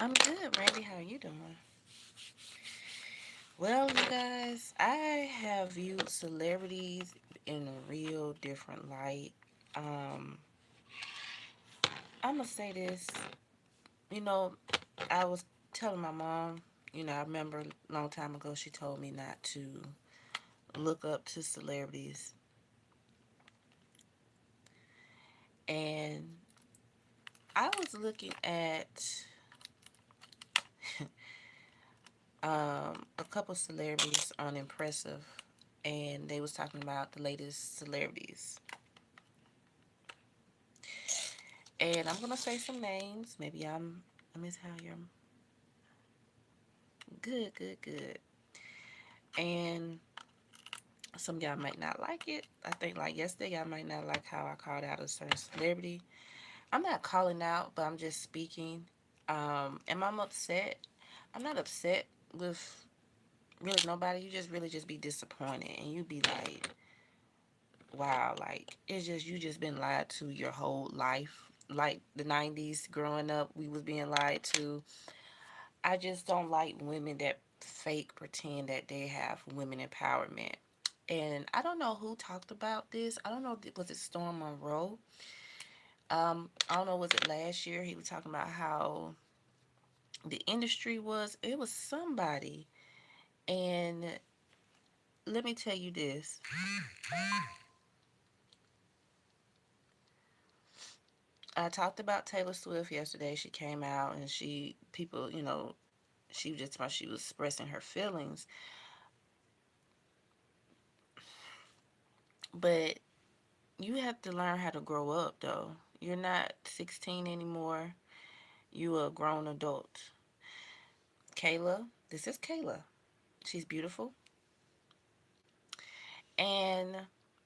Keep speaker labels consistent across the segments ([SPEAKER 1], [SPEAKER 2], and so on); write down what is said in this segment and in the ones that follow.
[SPEAKER 1] I'm good, Randy. How are you doing? Well, you guys, I have viewed celebrities in a real different light. Um, I'm gonna say this. You know, I was telling my mom. I remember a long time ago she told me not to look up to celebrities, and I was looking at a couple celebrities on Impressive, and they was talking about the latest celebrities. And I'm gonna say some names. Maybe I miss how you're good, good, good. And some of y'all might not like it. I think like yesterday y'all might not like how I called out a certain celebrity. I'm not calling out, but I'm just speaking. Am I upset? I'm not upset with really nobody. You just really just be disappointed and you be like, wow, like it's just you just been lied to your whole life. Like the 90s growing up, we was being lied to. I just don't like women that fake pretend that they have women empowerment. And I don't know who talked about this. I don't know, was it Storm Monroe? I don't know, was it last year? He was talking about how the industry was, it was somebody. And let me tell you this. I talked about Taylor Swift yesterday. She came out and people, she was just about she was expressing her feelings. But you have to learn how to grow up, though. You're not 16 anymore. You a grown adult. KAYLA, this is KAYLA. She's beautiful. And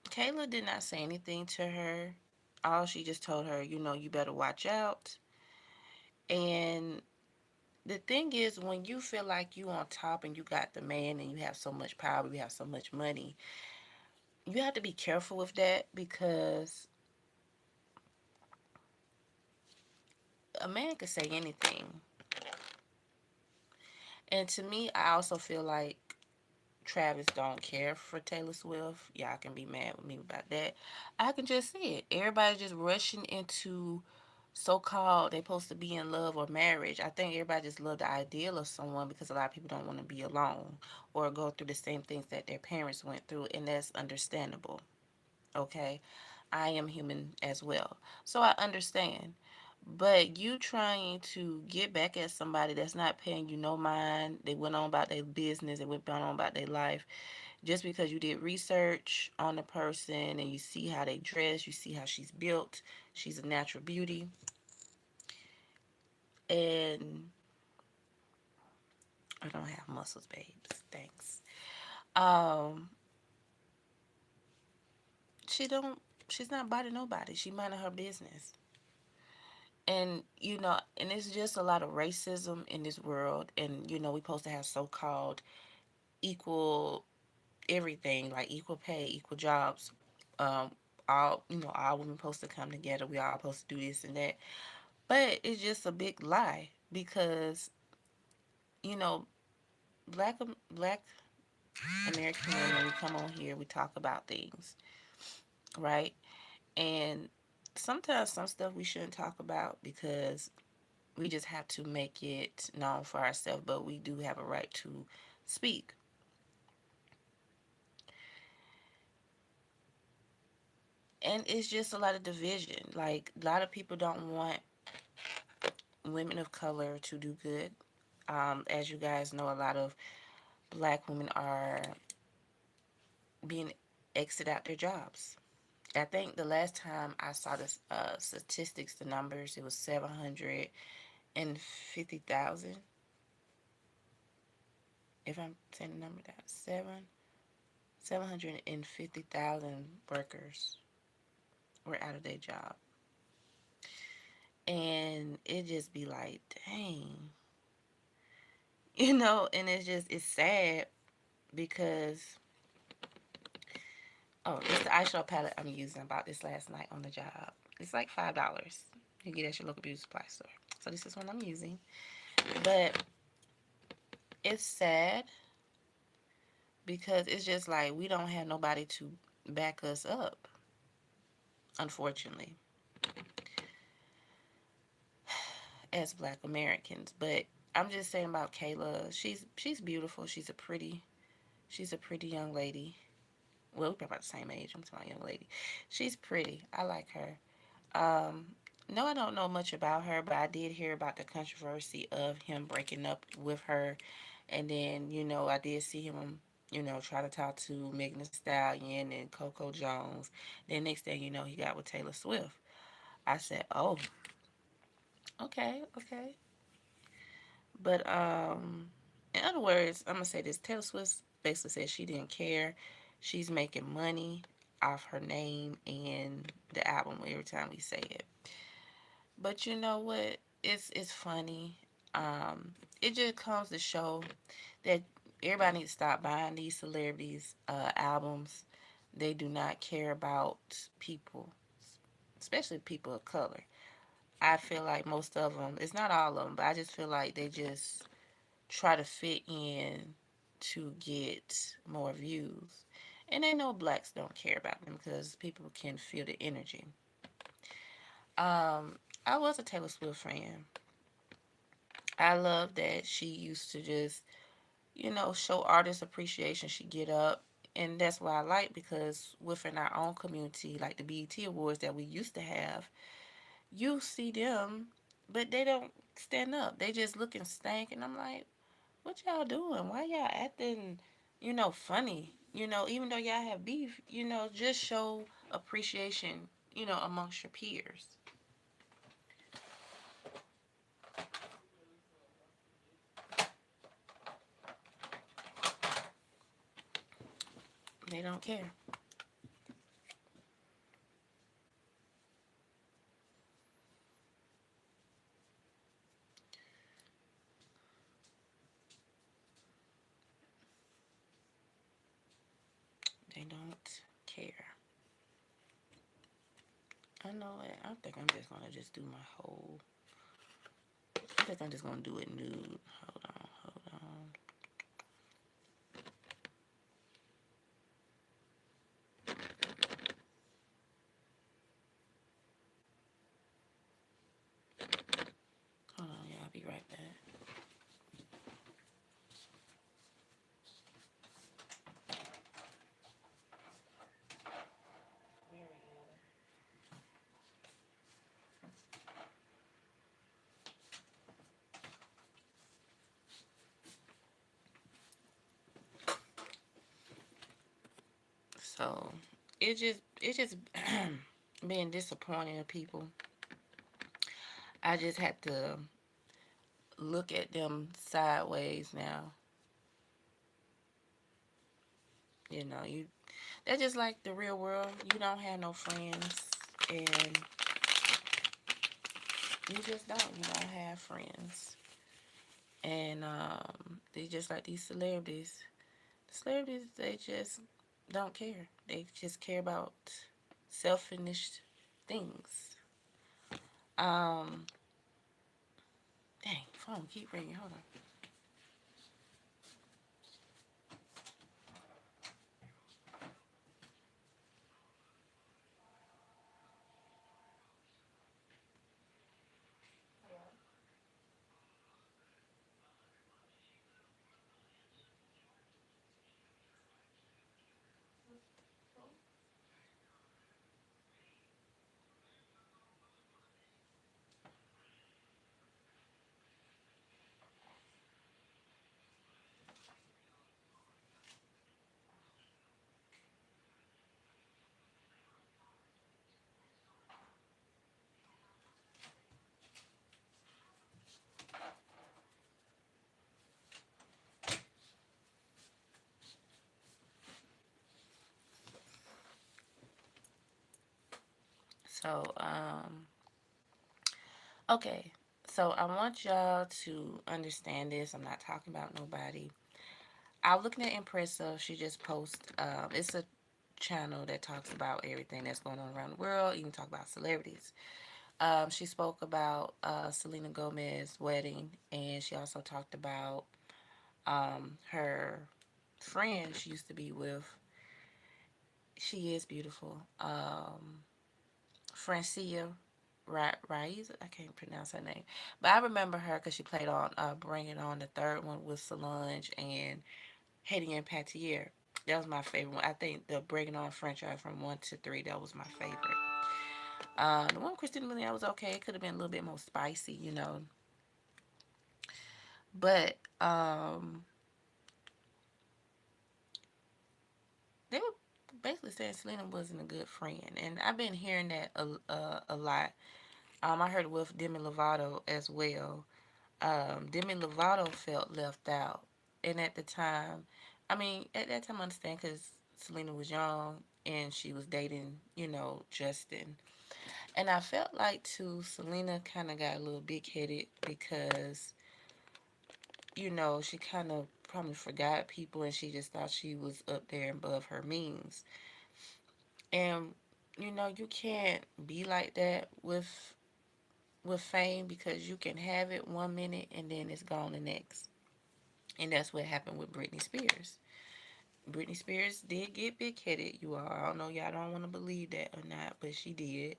[SPEAKER 1] KAYLA did not say anything to her. All she just told her, you better watch out. And the thing is, when you feel like you on top and you got the man and you have so much power, you have so much money, you have to be careful with that because a man could say anything. And to me, I also feel like Travis don't care for Taylor Swift. Y'all can be mad with me about that. I can just see it. Everybody's just rushing into so-called they supposed to be in love or marriage. I think everybody just love the ideal of someone because a lot of people don't want to be alone or go through the same things that their parents went through, and that's understandable. Okay, I am human as well, so I understand. But you trying to get back at somebody that's not paying you no mind, they went on about their business, they went on about their life, just because you did research on the person and you see how they dress, you see how she's built, she's a natural beauty, and I don't have muscles, babes. Thanks. Um, she don't. She's not biting nobody. She minding her business. And and it's just a lot of racism in this world. And we supposed to have so-called equal everything, like equal pay, equal jobs. Um, all women supposed to come together. We all supposed to do this and that. But it's just a big lie because you know black American women, we come on here, we talk about things, right? And sometimes some stuff we shouldn't talk about because we just have to make it known for ourselves, but we do have a right to speak. And it's just a lot of division. Like, a lot of people don't want women of color to do good. As you guys know, a lot of black women are being exited out their jobs. I think the last time I saw the statistics, the numbers, it was 750,000. If I'm saying the number down, 750,000 workers were out of their job, and it just be like, dang, and it's sad because this is the eyeshadow palette I'm using. I bought this last night on the job. It's like $5. You get it at your local beauty supply store. So this is what I'm using. But it's sad because it's just like we don't have nobody to back us up, unfortunately, as Black Americans. But I'm just saying about KAYLA. She's beautiful. She's a pretty young lady. Well, we're about the same age. I'm talking about young lady. She's pretty. I like her. No, I don't know much about her, but I did hear about the controversy of him breaking up with her. And then, I did see him, try to talk to Megan Thee Stallion and Coco Jones. Then next thing you know, he got with Taylor Swift. I said, oh, okay, okay. But in other words, I'm gonna say this: Taylor Swift basically said she didn't care. She's making money off her name and the album every time we say it. But you know what? It's funny. It just comes to show that everybody needs to stop buying these celebrities' albums. They do not care about people, especially people of color. I feel like most of them, it's not all of them, but I just feel like they just try to fit in to get more views. And they know blacks don't care about them because people can feel the energy. Um, I was a Taylor Swift fan. I love that she used to just, show artist appreciation. She get up, and that's why I like, because within our own community, like the BET Awards that we used to have, you see them, but they don't stand up. They just look and stank, and I'm like, what y'all doing? Why y'all acting, funny? Even though y'all have beef, just show appreciation, amongst your peers. They don't care. They don't care. I know it. I think I'm just gonna just do my whole. I think I'm just gonna do it nude. Hold on, hold on. Hold on, y'all. I'll be right back. So it just being disappointing to people. I just had to look at them sideways now. You That's just like the real world. You don't have no friends, and you just don't. You don't have friends, and they just like these celebrities. Celebrities, they just don't care. They just care about selfish things. Um, Dang, phone keep ringing. Hold on. So, okay. So I want y'all to understand this. I'm not talking about nobody. I was looking at Impressive. She just posts. It's a channel that talks about everything that's going on around the world. Even talk about celebrities. She spoke about Selena Gomez's wedding, and she also talked about her friend she used to be with. She is beautiful. Francia Raiz. I can't pronounce her name, but I remember her because she played on Bring It On, the third one with Solange and Haiti and Patier. That was my favorite one. I think the Bring It On franchise from 1 to 3, that was my favorite. The one with Christina Milian was okay. It could have been a little bit more spicy, but they were basically saying Selena wasn't a good friend, and I've been hearing that a lot. I heard it with Demi Lovato as well. Demi Lovato felt left out, and at the time, I mean, at that time, I understand because Selena was young and she was dating, Justin, and I felt like too Selena kind of got a little big headed because she kind of probably forgot people and she just thought she was up there above her means. And you can't be like that with fame because you can have it 1 minute and then it's gone the next. And that's what happened with Britney Spears. Britney Spears did get big headed, you all. I don't know, y'all don't want to believe that or not, but she did.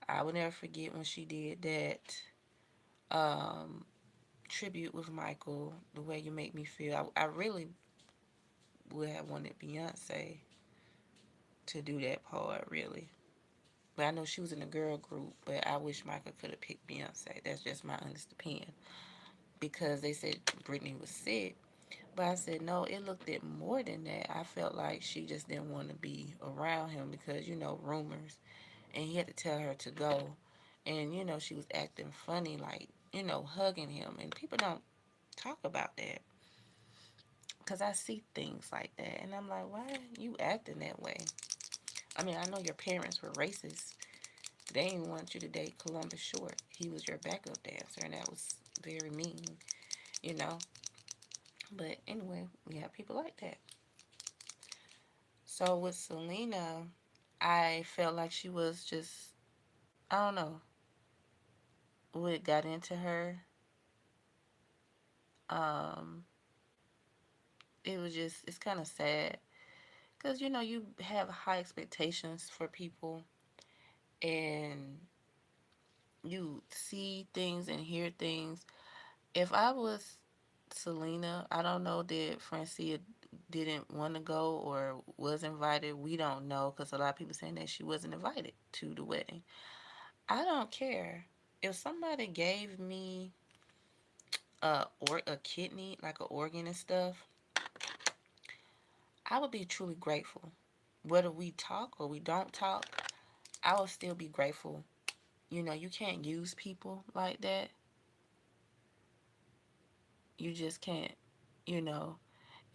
[SPEAKER 1] I will never forget when she did that um, tribute with Michael, The Way You Make Me Feel. I really would have wanted Beyonce to do that part, really. But I know she was in a girl group, but I wish Michael could have picked Beyonce. That's just my honest opinion. Because they said Britney was sick. But I said, no, it looked at more than that. I felt like she just didn't want to be around him because, rumors. And he had to tell her to go. And, she was acting funny, like, hugging him. And people don't talk about that. Because I see things like that. And I'm like, why are you acting that way? I mean, I know your parents were racist. They didn't want you to date Columbus Short. He was your backup dancer, and that was very mean, you know. But anyway, we have people like that. So with Selena, I felt like she was just, I don't know, what got into her. Um, it was just, it's kind of sad. Because, you have high expectations for people and you see things and hear things. If I was Selena, I don't know that Francia didn't want to go or was invited. We don't know because a lot of people saying that she wasn't invited to the wedding. I don't care. If somebody gave me a kidney, like an organ and stuff, I would be truly grateful. Whether we talk or we don't talk, I would still be grateful. You can't use people like that. You just can't, you know.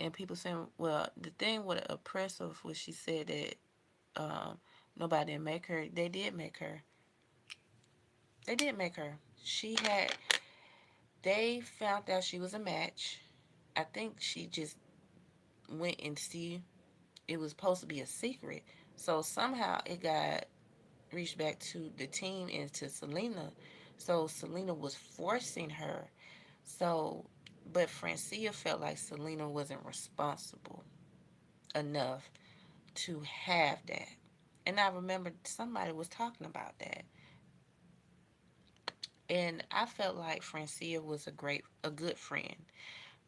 [SPEAKER 1] And people saying, well, the thing with oppressive was she said that nobody didn't make her. They did make her. They did make her. She had. They found out she was a match. I think she just went and see. It was supposed to be a secret. So somehow it got reached back to the team and to Selena. So Selena was forcing her. So, but Francia felt like Selena wasn't responsible enough to have that. And I remember somebody was talking about that. And I felt like Francia was a good friend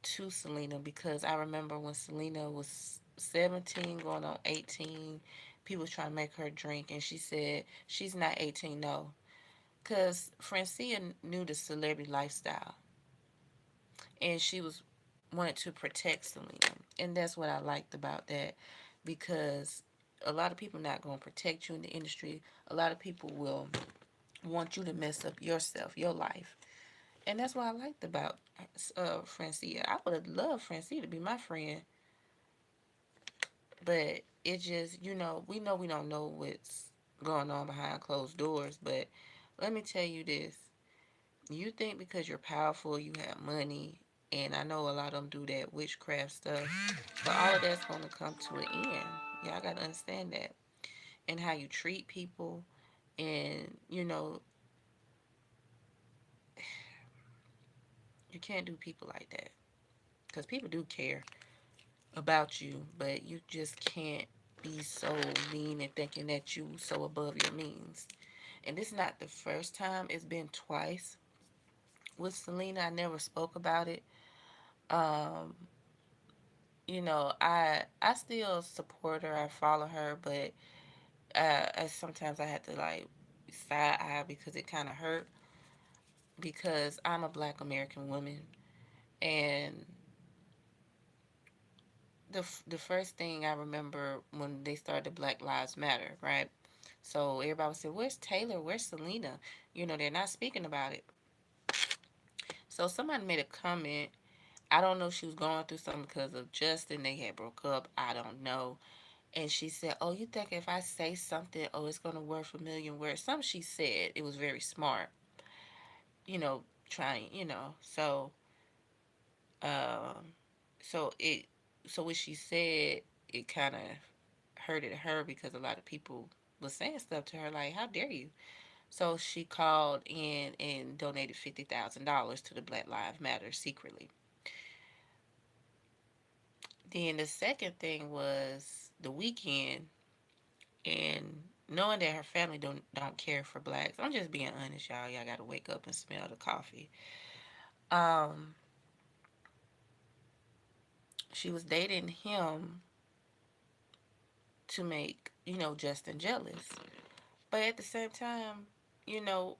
[SPEAKER 1] to Selena because I remember when Selena was 17 going on 18, people was trying to make her drink and she said, she's not 18, no. Because Francia knew the celebrity lifestyle and she was wanted to protect Selena. And that's what I liked about that because a lot of people not going to protect you in the industry. A lot of people will want you to mess up yourself, your life. And that's what I liked about Francia. I would have loved Francia to be my friend, but it just, we don't know what's going on behind closed doors. But let me tell you this: you think because you're powerful, you have money, and I know a lot of them do that witchcraft stuff, but all of that's going to come to an end. Y'all got to understand that, and how you treat people, and You can't do people like that because people do care about you, but you just can't be so mean and thinking that you so above your means. And this is not the first time; it's been twice with Selena. I never spoke about it. Um, I still support her. I follow her, but sometimes I had to like side eye because it kind of hurt because I'm a Black American woman, and the first thing I remember when they started Black Lives Matter, right? So everybody would say, "Where's Taylor? Where's Selena?" They're not speaking about it. So somebody made a comment. I don't know if she was going through something because of Justin. They had broke up. I don't know. And she said, "Oh, you think if I say something, oh, it's gonna worth a million words?" Something she said. It was very smart. Trying. Um, so it, so what she said, it kind of hurted her because a lot of people was saying stuff to her like, "How dare you?" So she called in and donated $50,000 to the Black Lives Matter secretly. Then the second thing was the weekend, and knowing that her family don't care for blacks. I'm just being honest, y'all. Y'all gotta wake up and smell the coffee. Um, she was dating him to make Justin jealous, but at the same time, you know,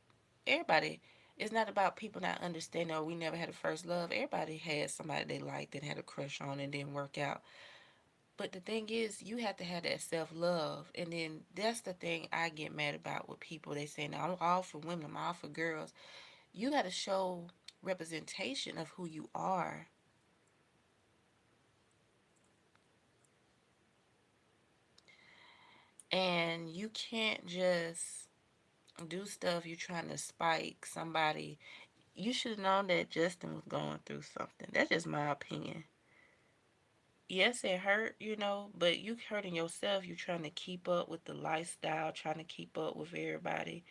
[SPEAKER 1] everybody. It's not about people not understanding or we never had a first love. Everybody had somebody they liked and had a crush on and didn't work out. But the thing is, you have to have that self love. And then that's the thing I get mad about with people. They say, "No, I'm all for women, I'm all for girls." You got to show representation of who you are. And you can't just do stuff you're trying to spike somebody. You should have known that Justin was going through something. That's just my opinion. Yes, it hurt, but you hurting yourself. You're trying to keep up with the lifestyle, trying to keep up with everybody.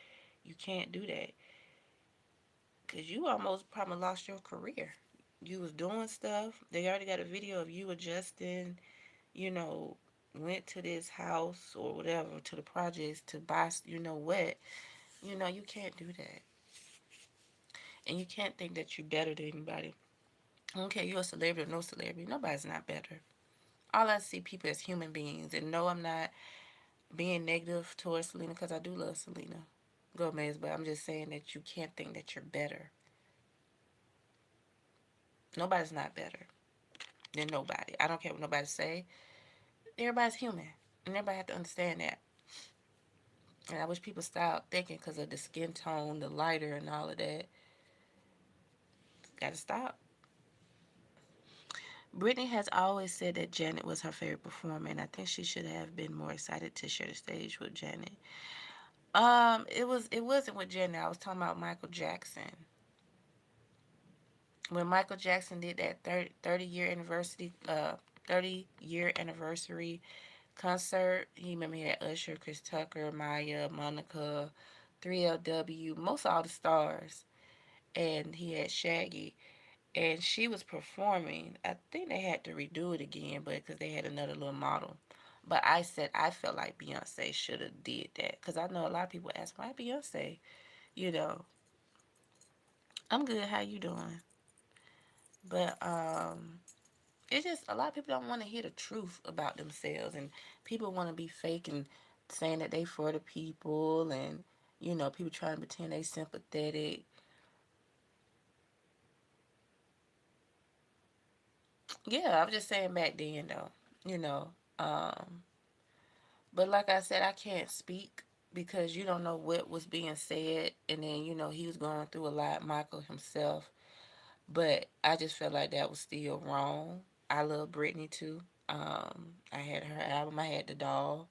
[SPEAKER 1] You can't do that because you almost probably lost your career. You was doing stuff. They already got a video of you adjusting, you know, went to this house or whatever, to the projects to buy, what. You can't do that. And you can't think that you're better than anybody. I don't care you're a celebrity or no celebrity. Nobody's not better. All I see people as human beings. And no, I'm not being negative towards Selena because I do love Selena Gomez, but I'm just saying that you can't think that you're better. Nobody's not better than nobody. I don't care what nobody say. Everybody's human. And everybody have to understand that. And I wish people stop thinking because of the skin tone, the lighter, and all of that. Gotta stop. Brittany has always said that Janet was her favorite performer, and I think she should have been more excited to share the stage with Janet. It wasn't with Janet. I was talking about Michael Jackson. When Michael Jackson did that 30-year anniversary concert, he remember he had Usher, Chris Tucker, Maya, Monica, 3LW, most all the stars, and he had Shaggy. And she was performing. I think they had to redo it again, but because they had another little model. But I said I felt like Beyonce should have did that because I know a lot of people ask why Beyonce. You know, I'm good. How you doing? But it's just a lot of people don't want to hear the truth about themselves, and people want to be fake and saying that they for the people, and people trying to pretend they sympathetic. Yeah, I was just saying back then though, you know. Um, But like I said, I can't speak because you don't know what was being said. And then, he was going through a lot, Michael himself. But I just felt like that was still wrong. I love Britney too. I had her album, I had the doll.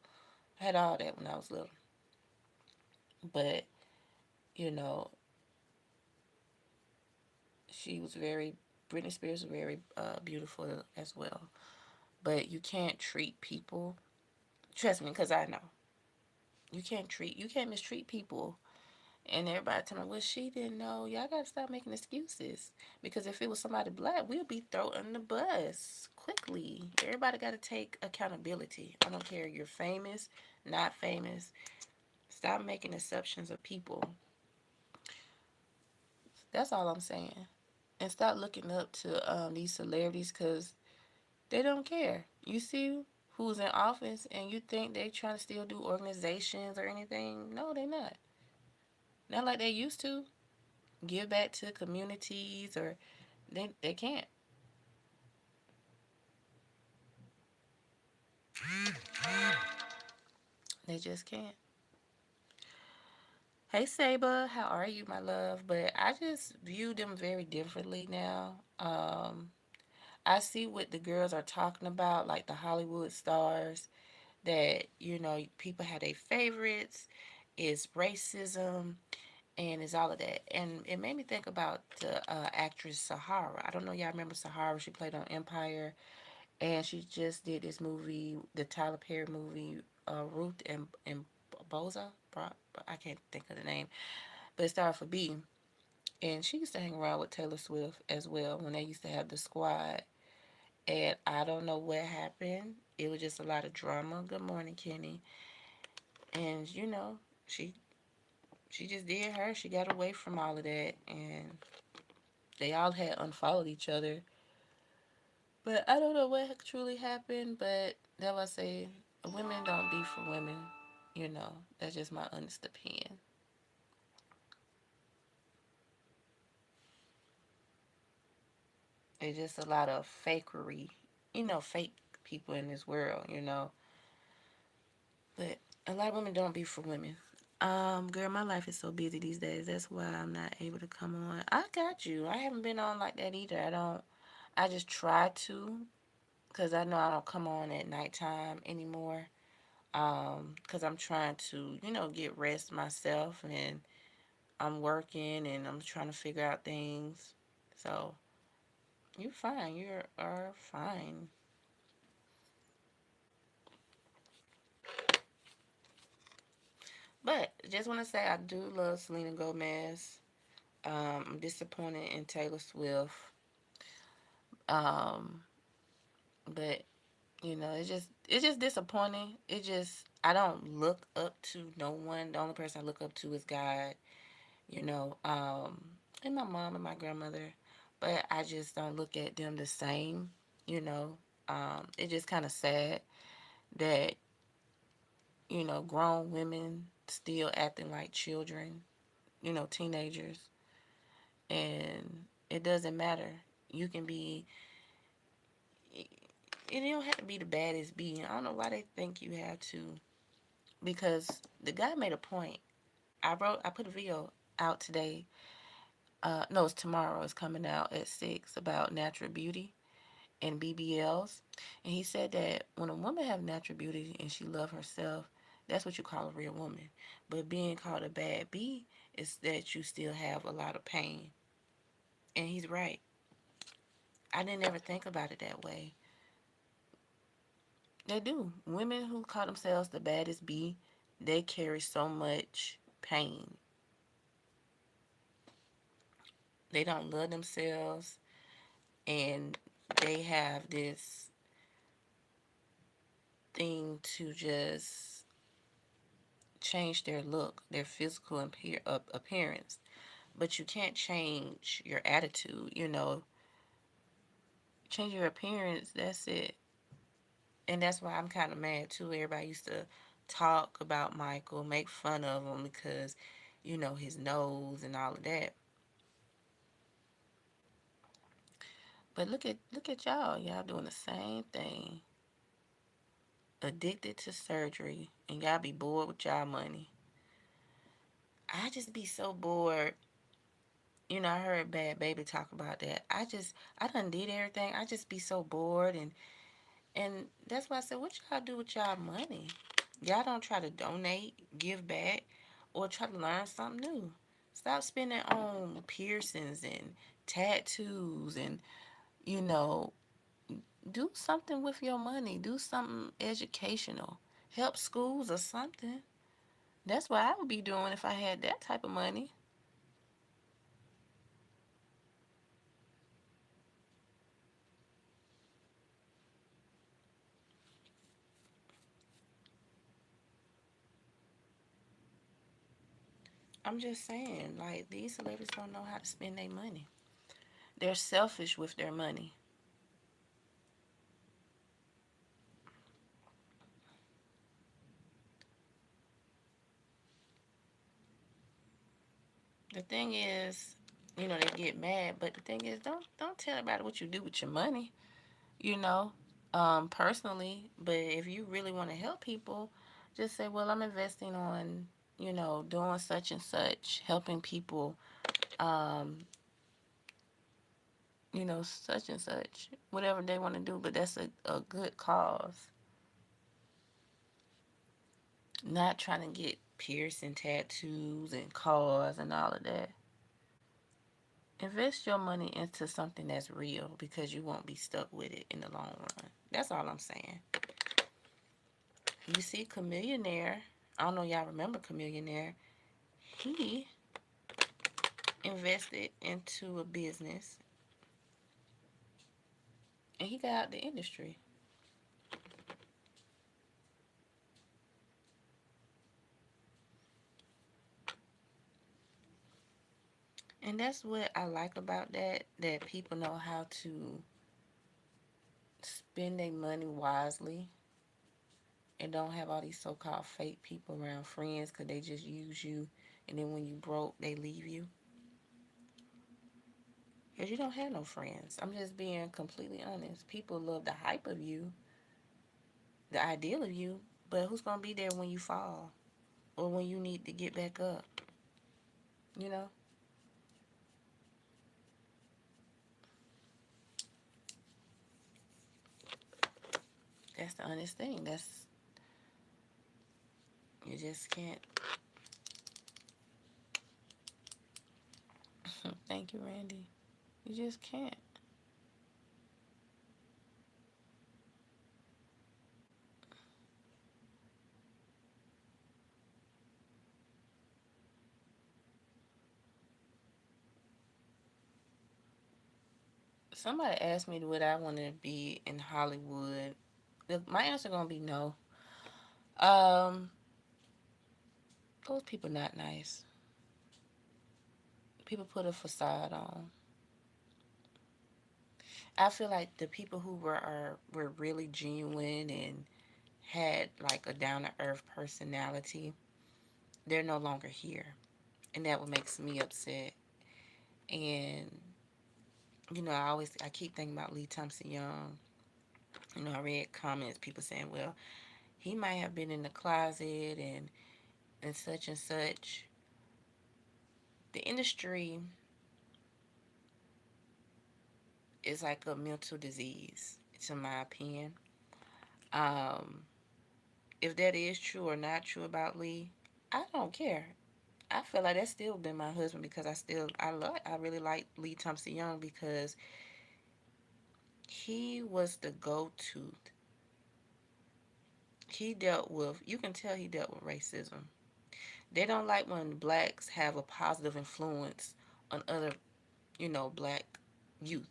[SPEAKER 1] I had all that when I was little. But, you know, she was very, Britney Spears was very beautiful as well. But you can't treat people, trust me, because I know. You can't mistreat people And everybody tell me, well, she didn't know. Y'all gotta stop making excuses. Because if it was somebody black, we'll be thrown on the bus quickly. Everybody gotta take accountability. I don't care if you're famous, not famous. Stop making exceptions of people. That's all I'm saying. And stop looking up to these celebrities because they don't care. You see who's in office and you think they trying to still do organizations or anything. No, they not. Not like they used to. Give back to communities or they can't. They just can't. Hey Saba, how are you, my love? But I just view them very differently now. I see what the girls are talking about, like the Hollywood stars, that, people have their favorites, is racism, and is all of that. And it made me think about the actress Sahara. I don't know, y'all remember Sahara? She played on Empire, and she just did this movie, the Tyler Perry movie, Ruth and Boza. I can't think of the name, but it started for B. And she used to hang around with Taylor Swift as well when they used to have the squad. And I don't know what happened. It was just a lot of drama. Good morning, Kenny. And she she just did her. She got away from all of that, and they all had unfollowed each other. But I don't know what truly happened. But that was say, women don't be for women. That's just my honest opinion. It's just a lot of fakery, fake people in this world. But a lot of women don't be for women. Girl, my life is so busy these days. That's why I'm not able to come on. I got you. I haven't been on like that either. I don't. I just try to, cause I know I don't come on at nighttime anymore. Cause I'm trying to, get rest myself, and I'm working, and I'm trying to figure out things. So you're fine. You are fine. But just want to say I do love Selena Gomez. I'm disappointed in Taylor Swift. Um, but it's just disappointing. I don't look up to no one. The only person I look up to is God. You know, um, and my mom and my grandmother. But I just don't look at them the same. You know, it's just kind of sad that grown women still acting like children. Teenagers, and it doesn't matter. You can be and you don't have to be the baddest bee. I don't know why they think you have to. Because the guy made a point. I put a video out today. No, it's tomorrow. It's coming out at 6 about natural beauty and BBLs. And he said that when a woman have natural beauty and she love herself, that's what you call a real woman. But being called a bad bee is that you still have a lot of pain. And he's right. I didn't ever think about it that way. They do. Women who call themselves the baddest bee, they carry so much pain. They don't love themselves, and they have this thing to just change their look, their physical appearance. But you can't change your attitude, change your appearance, that's it. And that's why I'm kind of mad too. Everybody used to talk about Michael, make fun of him because, his nose and all of that. But look at y'all. Y'all doing the same thing. Addicted to surgery, and y'all be bored with y'all money. I just be so bored. I heard Bad Baby talk about that. I done did everything. I just be so bored, and that's why I said, what y'all do with y'all money? Y'all don't try to donate, give back, or try to learn something new. Stop spending on piercings and tattoos, and you know do something with your money. Do something educational. Help schools or something. That's what I would be doing if I had that type of money. I'm just saying, like, these celebrities don't know how to spend their money. They're selfish with their money. The thing is, they get mad, but the thing is, don't tell everybody what you do with your money, you know, personally. But if you really want to help people, just say, well, I'm investing on, doing such and such, helping people, um, such and such, whatever they want to do. But that's a good cause. Not trying to get piercing tattoos and cars and all of that. Invest your money into something that's real because you won't be stuck with it in the long run. That's all I'm saying. You see, Chameleonaire, I don't know y'all remember Chameleonaire, he invested into a business and he got out the industry. And that's what I like about that people know how to spend their money wisely and don't have all these so-called fake people around friends because they just use you and then when you broke they leave you because you don't have no friends. I'm just being completely honest. People love the hype of you, the ideal of you, but who's gonna be there when you fall or when you need to get back up, you know? That's the honest thing. That's You just can't. Thank you, Randy. You just can't. Somebody asked me would I want to be in Hollywood. My answer gonna be no. Um, those people not nice. People put a facade on. I feel like the people who were really genuine and had like a down to earth personality, they're no longer here, and that what makes me upset. And I keep thinking about Lee Thompson Young. I read comments, people saying, well, he might have been in the closet and such and such. The industry is like a mental disease, to my opinion. Um, if that is true or not true about Lee, I don't care. I feel like that's still been my husband because I really like Lee Thompson Young because he was the go to. You can tell he dealt with racism. They don't like when blacks have a positive influence on other, black youth.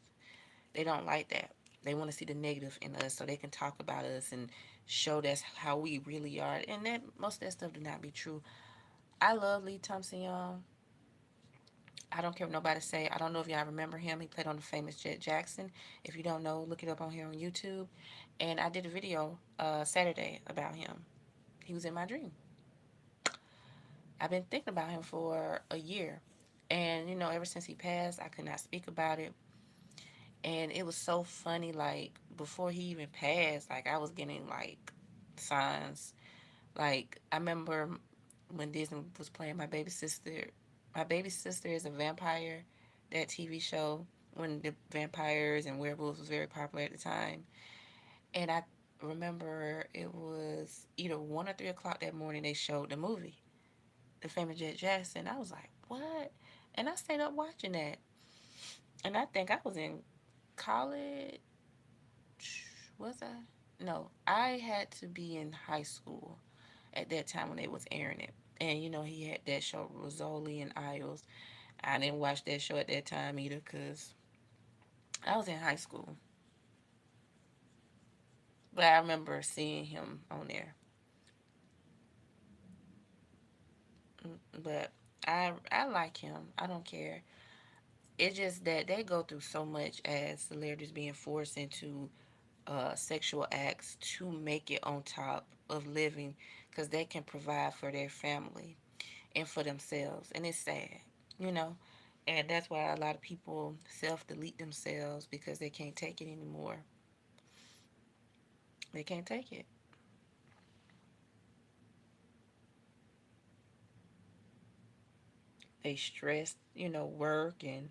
[SPEAKER 1] They don't like that. They want to see the negative in us so they can talk about us and show that's how we really are. And that most of that stuff do not be true. I love Lee Thompson Young. I don't care what nobody say. I don't know if y'all remember him. He played on the famous Jet Jackson. If you don't know, look it up on here on YouTube. And I did a video Saturday about him. He was in my dream. I've been thinking about him for a year. And, ever since he passed, I could not speak about it. And it was so funny, like, before he even passed, like, I was getting, like, signs. Like, I remember when Disney was playing My Baby Sister. My Baby Sister is a vampire, that TV show, when the vampires and werewolves was very popular at the time. And I remember it was either 1 or 3 o'clock that morning they showed the movie, The Famous Jet Jackson. I was like, what? And I stayed up watching that. And I think I was in college. Was I? No, I had to be in high school at that time when they was airing it. And he had that show Rizzoli and Isles. I didn't watch that show at that time either because I was in high school. But I remember seeing him on there. But I like him. I don't care. It's just that they go through so much as celebrities being forced into sexual acts to make it on top of living because they can provide for their family and for themselves. And it's sad, you know? And that's why a lot of people self delete themselves because they can't take it anymore. They can't take it. They stress, work and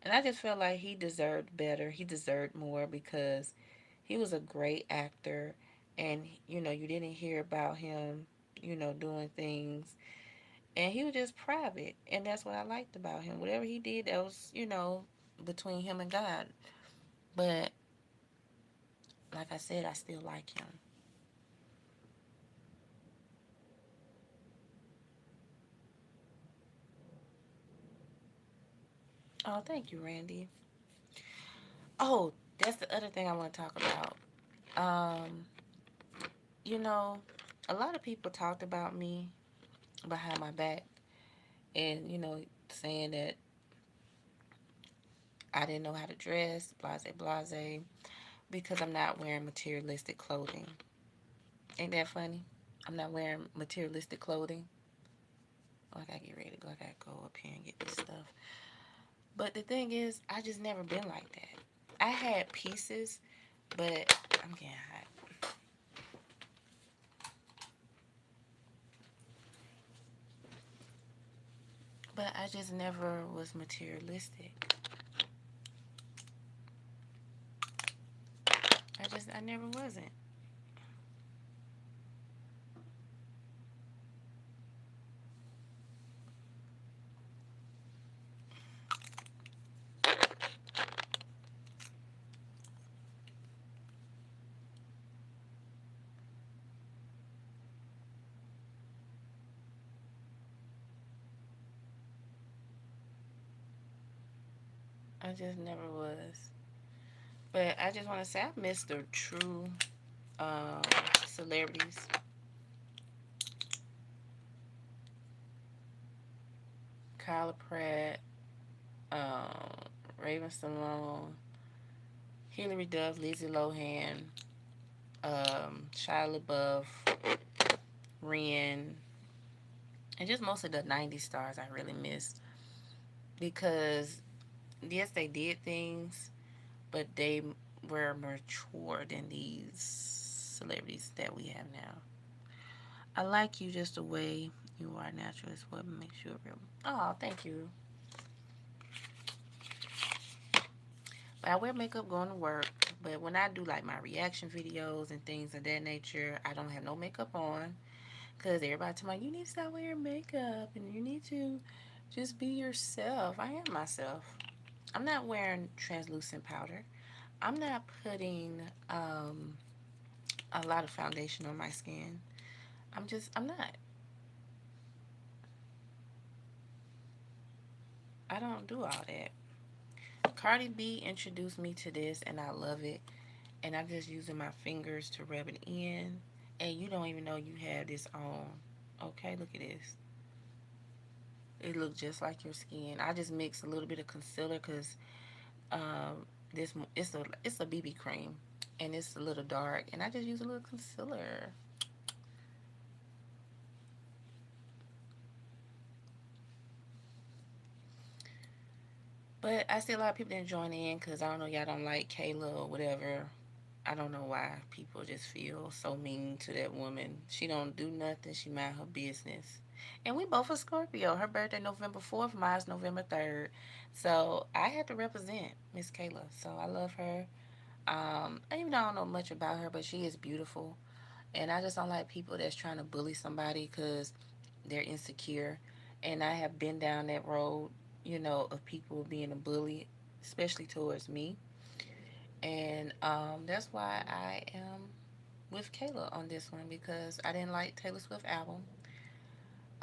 [SPEAKER 1] I just felt like he deserved better. He deserved more because he was a great actor and you didn't hear about him, doing things and he was just private and that's what I liked about him. Whatever he did that was, between him and God. But like I said, I still like him. Oh, thank you, Randy. Oh, that's the other thing I want to talk about. Um, you know, a lot of people talked about me behind my back and, saying that I didn't know how to dress, blase, blase, because I'm not wearing materialistic clothing. Ain't that funny? I'm not wearing materialistic clothing. Oh, I gotta get ready to go. I gotta go up here and get this stuff. But the thing is, I just never been like that. I had pieces, but I'm getting hot. But I just never was materialistic. I never wasn't. I just never was. But I just want to say I miss the true um, celebrities. Kyla Pratt, Raven Simone, Hilary Duff, Lizzie Lohan, Shia LaBeouf, Ren, and just most of the 90s stars I really missed. Because, yes, they did things, but they were mature than these celebrities that we have now. I like you just the way you are natural is what makes you a real. Oh, thank you. But I wear makeup going to work. But when I do like my reaction videos and things of that nature, I don't have no makeup on. Because everybody tell me, you need to stop wearing makeup and you need to just be yourself. I am myself. I'm not wearing translucent powder. I'm not putting a lot of foundation on my skin. I'm not. I don't do all that. Cardi B introduced me to this and I love it. And I'm just using my fingers to rub it in. And you don't even know you have this on. Okay, look at this. It looks just like your skin. I just mix a little bit of concealer because this it's a BB cream and it's a little dark. And I just use a little concealer. But I see a lot of people didn't join in because I don't know, y'all don't like KAYLA or whatever. I don't know why people just feel so mean to that woman. She don't do nothing. She mind her business. And we both are Scorpio. Her birthday November 4th, mine's November 3rd. So I had to represent Miss KAYLA. So I love her. Even though I don't know much about her, but she is beautiful. And I just don't like people that's trying to bully somebody because they're insecure. And I have been down that road, of people being a bully, especially towards me. And that's why I am with KAYLA on this one because I didn't like Taylor Swift album.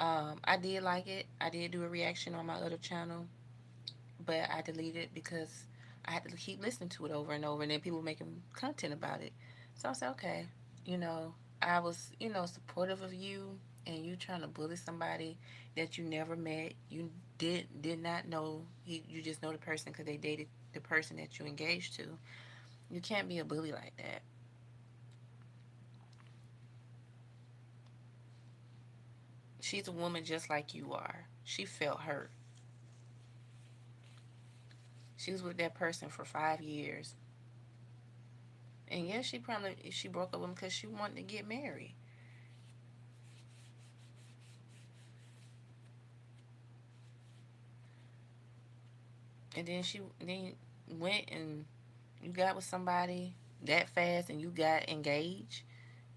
[SPEAKER 1] I did like it. I did do a reaction on my other channel, but I deleted it because I had to keep listening to it over and over, and then people were making content about it. So I said, okay, you know, I was, supportive of you, and you trying to bully somebody that you never met, you did not know. You just know the person because they dated the person that you engaged to. You can't be a bully like that. She's a woman just like you are. She felt hurt. She was with that person for 5 years, and yes, she broke up with him because she wanted to get married. And then went and you got with somebody that fast, and you got engaged.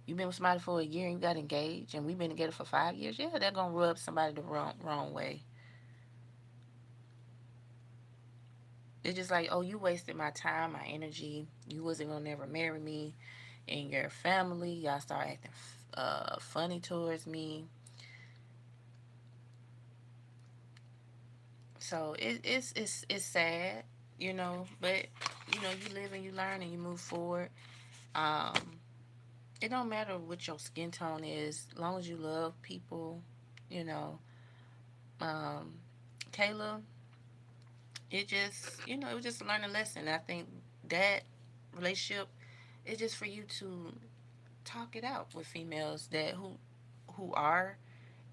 [SPEAKER 1] You've been with somebody for a year and you got engaged, and we've been together for 5 years. Yeah, they're gonna rub somebody the wrong way. It's just like, oh, you wasted my time, my energy. You wasn't gonna never marry me, and your family, y'all start acting funny towards me. So it's sad, but you live and you learn and you move forward. Um, it don't matter what your skin tone is, as long as you love people, you know. Um, Kayla, it was just a learning lesson. I think that relationship is just for you to talk it out with females that who are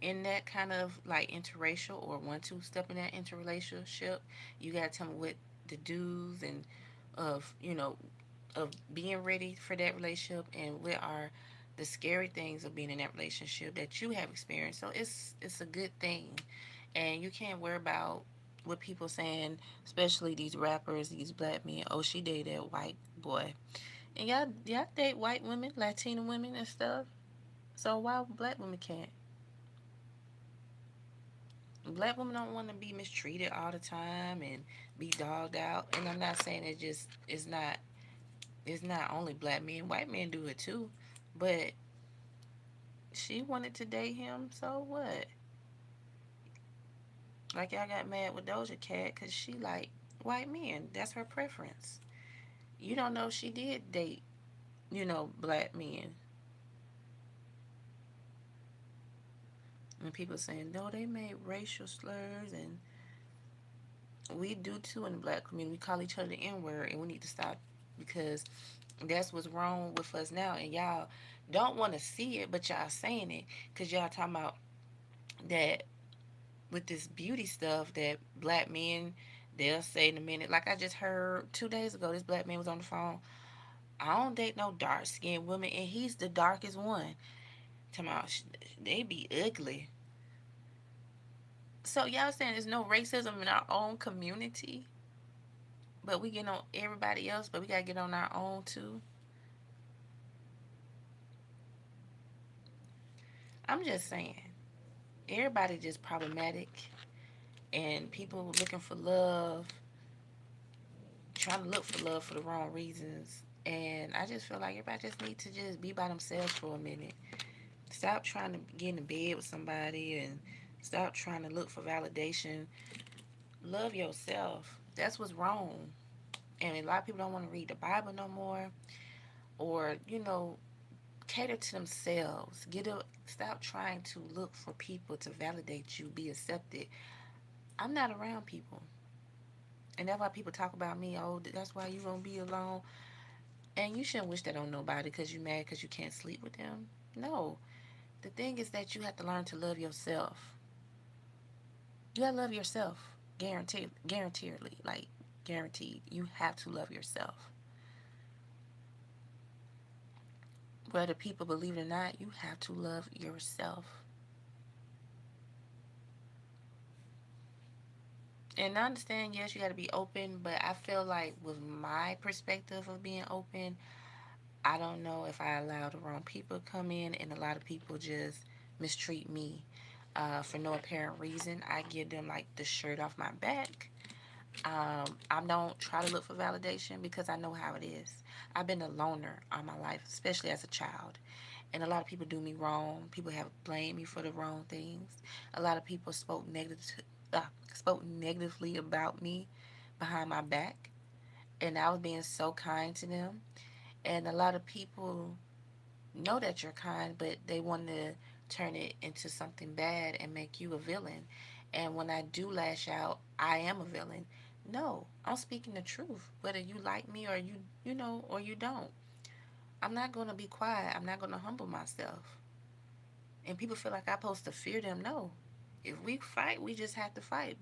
[SPEAKER 1] in that kind of like interracial or want to step in that interrelationship. You gotta tell me what the do's and of of being ready for that relationship, and what are the scary things of being in that relationship that you have experienced. So it's a good thing, and you can't worry about what people saying, especially these rappers, these black men. Oh, she dated that white boy, and y'all date white women, Latina women, and stuff. So why black women can't? Black women don't want to be mistreated all the time and be dogged out. And I'm not saying it's not only black men. White men do it too. But she wanted to date him, so what? Like y'all got mad with Doja Cat because she like white men. That's her preference. You don't know she did date, black men. And people saying, no, they made racial slurs, and we do too in the black community. We call each other the N word, and we need to stop because that's what's wrong with us now. And y'all don't want to see it, but y'all saying it because y'all talking about that with this beauty stuff that black men, they'll say in a minute. Like I just heard 2 days ago, this black man was on the phone. I don't date no dark skinned woman, and he's the darkest one. Talking about they be ugly. So y'all saying there's no racism in our own community, but we get on everybody else, but we gotta get on our own too. I'm just saying, everybody just problematic, and people looking for love, trying to look for love for the wrong reasons. And I just feel like everybody just need to just be by themselves for a minute. Stop trying to get in bed with somebody, and stop trying to look for validation. Love yourself. That's what's wrong. And a lot of people don't want to read the Bible no more, or cater to themselves. Stop trying to look for people to validate you, be accepted. I'm not around people. And that's why people talk about me. Oh, that's why you gonna be alone. And you shouldn't wish that on nobody because you mad because you can't sleep with them. No. The thing is that you have to learn to love yourself. You gotta love yourself. Guaranteedly. Like guaranteed. You have to love yourself. Whether people believe it or not, you have to love yourself. And I understand, yes, you got to be open, but I feel like with my perspective of being open, I don't know if I allow the wrong people to come in, and a lot of people just mistreat me for no apparent reason. I give them like the shirt off my back. I don't try to look for validation because I know how it is. I've been a loner all my life, especially as a child. And a lot of people do me wrong. People have blamed me for the wrong things. A lot of people spoke negatively about me behind my back, and I was being so kind to them. And a lot of people know that you're kind, but they want to turn it into something bad and make you a villain. And when I do lash out, I am a villain. No, I'm speaking the truth, whether you like me or or you don't. I'm not going to be quiet. I'm not going to humble myself. And people feel like I'm supposed to fear them. No. If we fight, we just have to fight.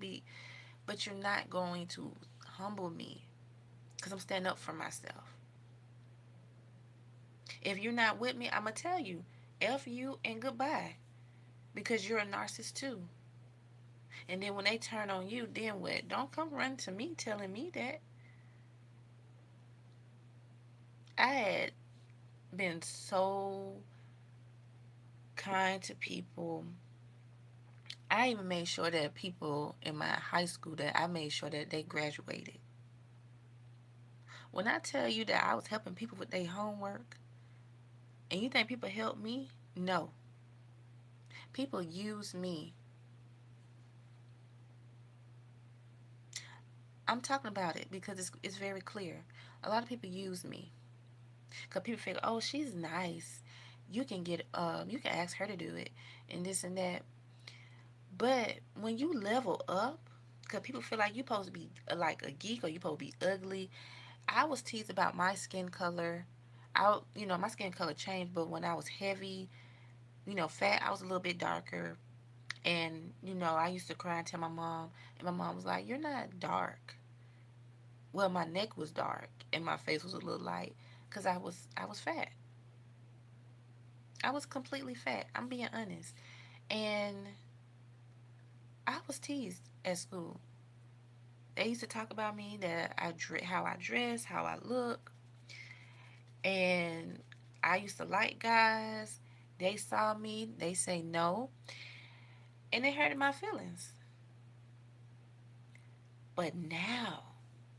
[SPEAKER 1] But you're not going to humble me because I'm standing up for myself. If you're not with me, I'm going to tell you, F you and goodbye, because you're a narcissist too. And then when they turn on you, then what? Don't come run to me telling me that. I had been so kind to people. I even made sure that people in my high school, that I made sure that they graduated. When I tell you that I was helping people with their homework, and you think people help me? No. People use me. I'm talking about it because it's very clear. A lot of people use me because people figure, oh, she's nice. You can ask her to do it, and this and that. But when you level up, because people feel like you supposed to be like a geek or you supposed to be ugly. I was teased about my skin color. My skin color changed, but when I was heavy, fat, I was a little bit darker. And, I used to cry and tell my mom, and my mom was like, "You're not dark." Well, my neck was dark and my face was a little light because I was fat. I was completely fat. I'm being honest. And I was teased at school. They used to talk about me, that how I dress, how I look, and I used to like guys. They saw me, they say no, and it hurted my feelings. But now,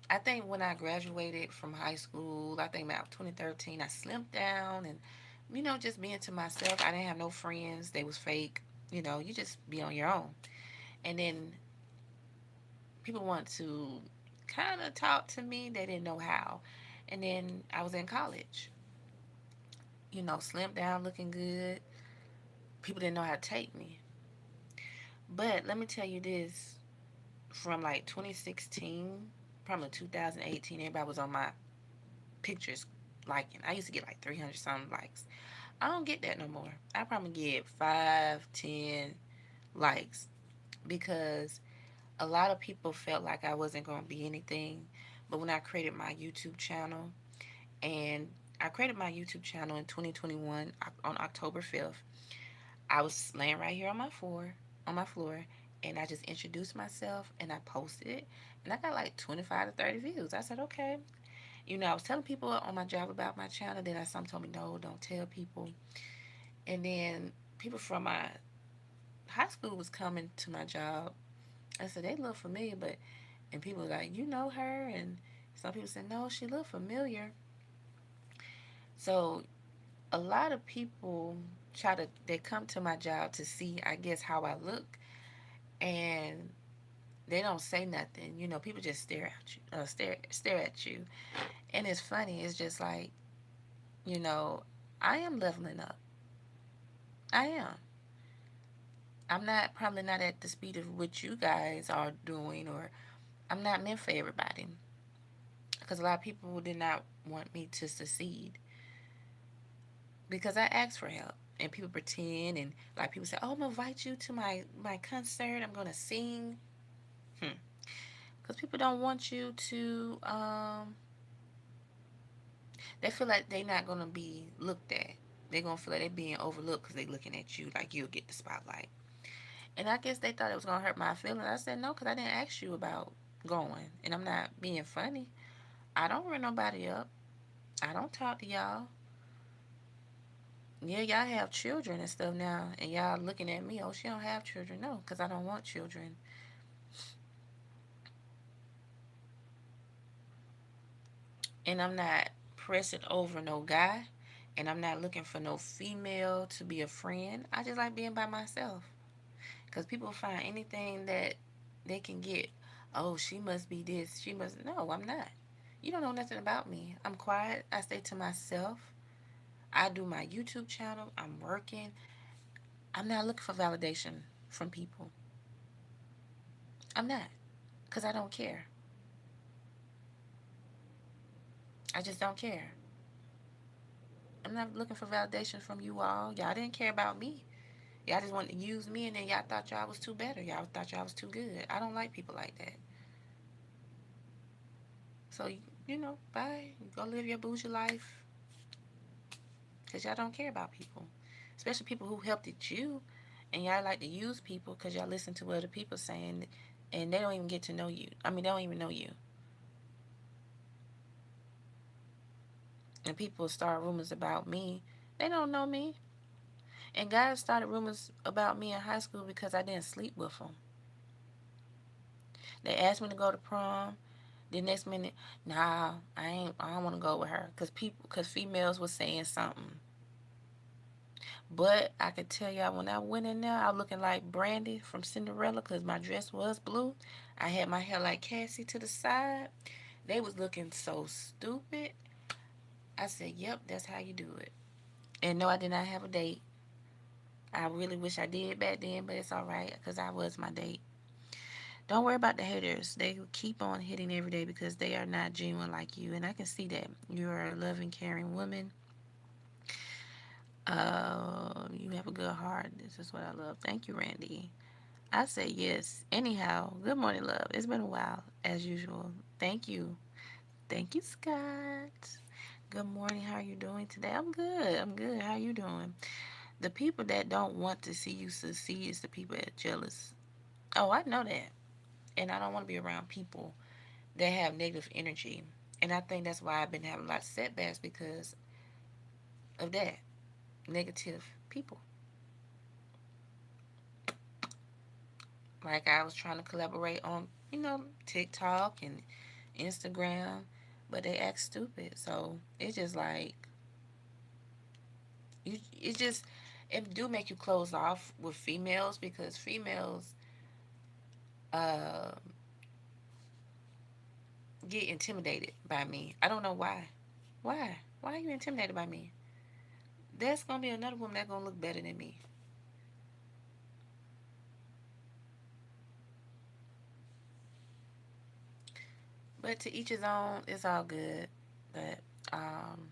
[SPEAKER 1] I think when I graduated from high school, I think about 2013, I slimmed down and, just being to myself. I didn't have no friends. They was fake. You just be on your own. And then people want to kind of talk to me. They didn't know how. And then I was in college, slimmed down, looking good. People didn't know how to take me. But let me tell you this, from like 2016, probably 2018, everybody was on my pictures liking. I used to get like 300 something likes. I don't get that no more. I probably get 5, 10 likes because a lot of people felt like I wasn't going to be anything. But when I created my YouTube channel, and I created my YouTube channel in 2021 on October 5th, I was laying right here on my floor, and I just introduced myself and I posted it, and I got like 25 to 30 views. I said, okay. I was telling people on my job about my channel. Then some told me, no, don't tell people. And then people from my high school was coming to my job. I said, they look familiar, and people were like, you know her? And some people said, no, she looked familiar. So a lot of people they come to my job to see, I guess, how I look, and they don't say nothing. People just stare at you, stare at you. And it's funny. It's just like, you know, I am leveling up. I am. I'm not probably not at the speed of what you guys are doing, or I'm not meant for everybody. Because a lot of people did not want me to succeed because I asked for help. And people pretend, and like people say, "Oh, I'm gonna invite you to my concert. I'm gonna sing." Because people don't want you to. They feel like they're not gonna be looked at. They're gonna feel like they're being overlooked because they're looking at you like you'll get the spotlight. And I guess they thought it was gonna hurt my feelings. I said no, because I didn't ask you about going, and I'm not being funny. I don't run nobody up. I don't talk to y'all. Yeah, y'all have children and stuff now, and y'all looking at me. Oh, she don't have children. No, because I don't want children, and I'm not pressing over no guy. And I'm not looking for no female to be a friend. I just like being by myself. Because people find anything that they can get. Oh, she must be this. She must. No, I'm not. You don't know nothing about me. I'm quiet. I stay to myself. I do my YouTube channel. I'm working. I'm not looking for validation from people. I'm not. Because I don't care. I just don't care. I'm not looking for validation from you all. Y'all didn't care about me. Y'all just wanted to use me, and then y'all thought y'all was too better. Y'all thought y'all was too good. I don't like people like that. So, bye. Go live your bougie life. Because y'all don't care about people. Especially people who helped you. And y'all like to use people because y'all listen to what other people saying. And they don't even get to know you. I mean, they don't even know you. And people start rumors about me. They don't know me. And guys started rumors about me in high school because I didn't sleep with them. They asked me to go to prom. The next minute, nah, I don't want to go with her because females was saying something. But I could tell y'all when I went in there, I was looking like Brandy from Cinderella because my dress was blue. I had my hair like Cassie to the side. They was looking so stupid. I said, yep, that's how you do it. And no, I did not have a date. I really wish I did back then, but it's all right because I was my date. Don't worry about the haters. They keep on hitting every day because they are not genuine like you. And I can see that. You're a loving, caring woman. You have a good heart. This is what I love. Thank you, Randy. I say yes. Anyhow, good morning, love. It's been a while, as usual. Thank you. Thank you, Scott. Good morning. How are you doing today? I'm good. I'm good. How are you doing? The people that don't want to see you succeed is the people that are jealous. Oh, I know that. And I don't want to be around people that have negative energy. And I think that's why I've been having a lot of setbacks because of that. Negative people. Like I was trying to collaborate on, TikTok and Instagram, but they act stupid. So it's just like it just it do make you close off with females because females uh get intimidated by me. I don't know why. Why? Why are you intimidated by me? There's gonna be another woman that's gonna look better than me. But to each his own, it's all good. But um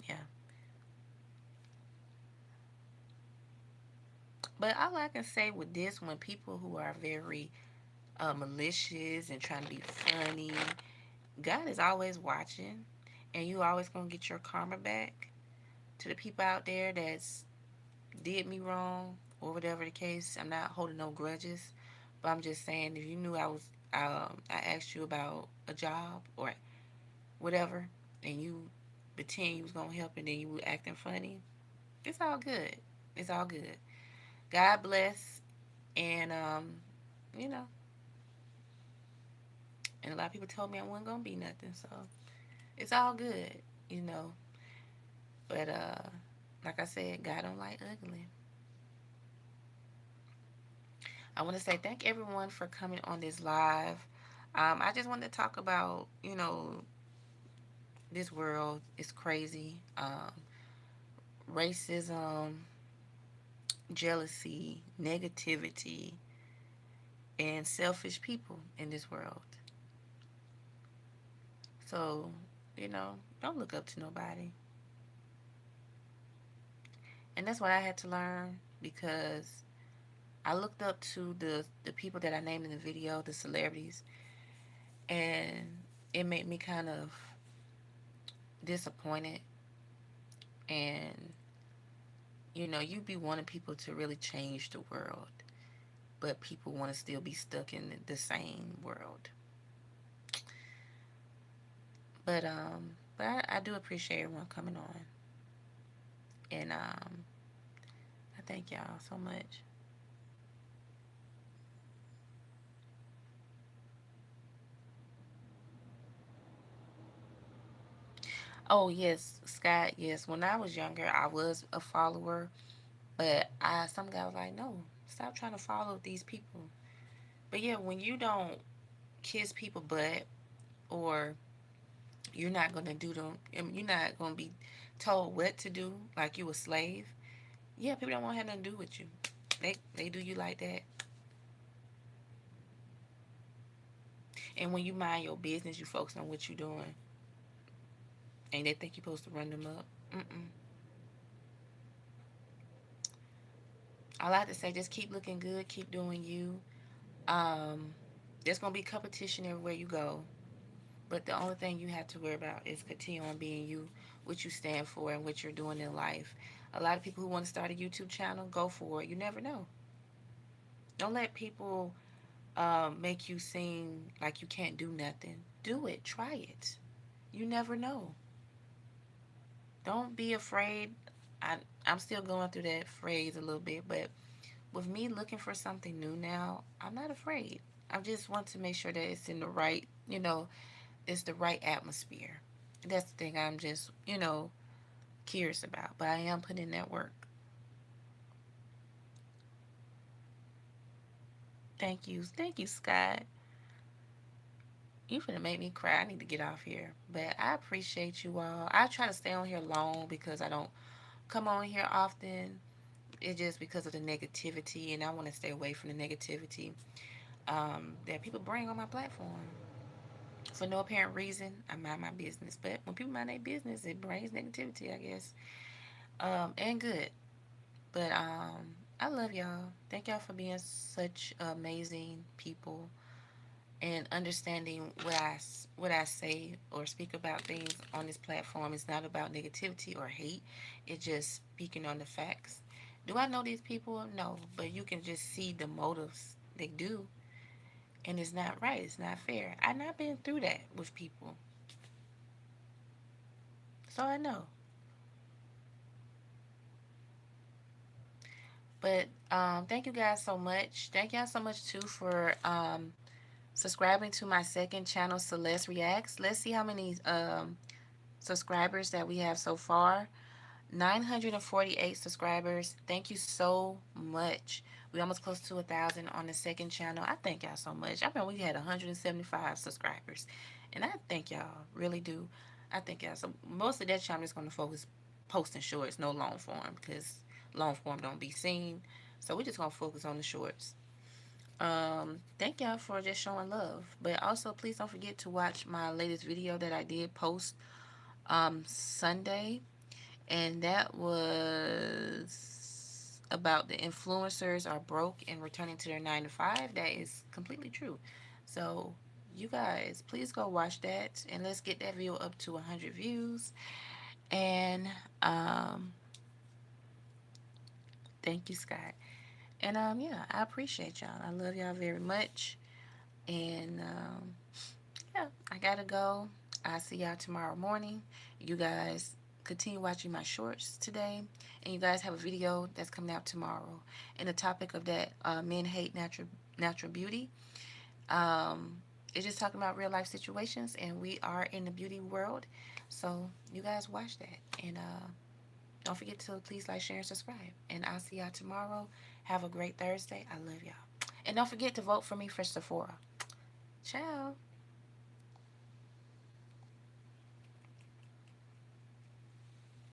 [SPEAKER 1] yeah. But all I can say with this, when people who are very malicious and trying to be funny, God is always watching, and you always gonna get your karma back. To the people out there that's did me wrong or whatever the case, I'm not holding no grudges, but I'm just saying if you knew I asked you about a job or whatever, and you pretend you was gonna help and then you were acting funny, it's all good. It's all good. God bless, and you know, and a lot of people told me I wasn't gonna be nothing, so it's all good, you know. But like I said, God don't like ugly. I want to say thank everyone for coming on this live. I just wanted to talk about, this world is crazy. Racism, jealousy, negativity, and selfish people in this world. So, don't look up to nobody. And that's what I had to learn because I looked up to the people that I named in the video, the celebrities, and it made me kind of disappointed. And you be wanting people to really change the world, but people want to still be stuck in the same world. But I do appreciate everyone coming on, and I thank y'all so much. Oh yes, Scott. Yes, when I was younger, I was a follower, but some guy was like, "No, stop trying to follow these people." But yeah, when you don't kiss people butt, or you're not gonna do them, you're not gonna be told what to do, like you a slave. Yeah, people don't want to have nothing to do with you. They do you like that, and when you mind your business, you focus on what you're doing, and they think you're supposed to run them up. Mm-mm. I like to say, just keep looking good, keep doing you. Um, there's gonna be competition everywhere you go, but the only thing you have to worry about is continue on being you, what you stand for, and what you're doing in life. A lot of people who want to start a YouTube channel, go for it. You never know. Don't let people make you seem like you can't do nothing. Do it. Try it. You never know. Don't be afraid. I, I'm still going through that phrase a little bit, but with me looking for something new now, I'm not afraid. I just want to make sure that it's in the right, it's the right atmosphere. That's the thing I'm just, curious about. But I am putting in that work. Thank you. Thank you, Scott. You finna make me cry. I need to get off here. But I appreciate you all. I try to stay on here long because I don't come on here often. It's just because of the negativity, and I want to stay away from the negativity that people bring on my platform. For no apparent reason, I mind my business. But when people mind their business, it brings negativity, I guess. And good. But I love y'all. Thank y'all for being such amazing people and understanding what I say or speak about things on this platform. It's not about negativity or hate. It's just speaking on the facts. Do I know these people? No, but you can just see the motives they do, and it's not right. It's not fair. I've not been through that with people, so I know. But thank you guys so much. Thank y'all so much too for subscribing to my second channel, Celeste Reacts. Let's see how many subscribers that we have so far. 948 subscribers. Thank you so much. We almost close to 1,000 on the second channel. I thank y'all so much. I mean, we had 175 subscribers, and I thank y'all, really do. I thank y'all. So most of that channel is going to focus posting shorts, no long form, because long form don't be seen. So we're just gonna focus on the shorts. Thank y'all for just showing love. But also, please don't forget to watch my latest video that I did post Sunday, and that was about the influencers are broke and returning to their 9 to 5. That is completely true. So you guys, please go watch that, and let's get that video up to 100 views. And thank you, Scott. And yeah, I appreciate y'all. I love y'all very much. And yeah, I gotta go. I'll see y'all tomorrow morning. You guys continue watching my shorts today, and you guys have a video that's coming out tomorrow. And the topic of that, men hate natural beauty. Um, it's just talking about real life situations, and we are in the beauty world. So you guys watch that, and don't forget to please like, share, and subscribe. And I'll see y'all tomorrow. Have a great Thursday. I love y'all, and don't forget to vote for me for Sephora. Ciao.